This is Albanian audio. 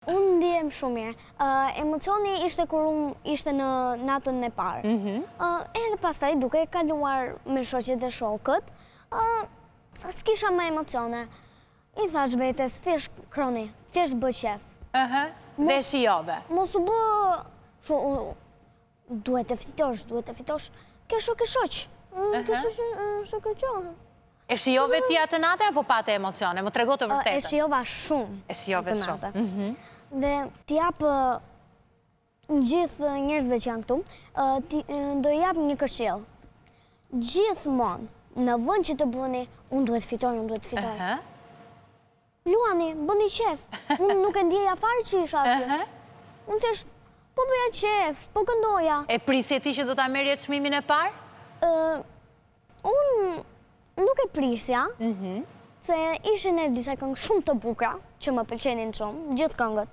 Unë ndihem shumë mirë. Emocioni ishte kur unë ishte në natën e parë. Edhe pastaj duke kaluar me shoqet dhe shokët, s'kisha më emocione. I thash vetes, thjesht kroni, thjesht bë qef. Dhe shijove. Mos u bë duhet të fitosh. Ke shok e shoq. Ke shok e qohë. E shijove ti atë natë apo pate emocione? Më trego të vërtetën. E shijova shumë. E shijove shumë. Dhe t'jap gjithë njerëzve që janë këtu, do jap një këshill. Gjithmonë, në vend që të bëni, unë duhet fitoj. Luani, bëni qef. Unë nuk e ndjeja fare që isha aty. Unë thjesht, po bëja qef, po këndoja. E prisje ti që do ta merrje çmimin e parë? Unë nuk e prisja, se ishin e disa këngë shumë të bukura, që më pëlqenin shumë, gjithë këngët.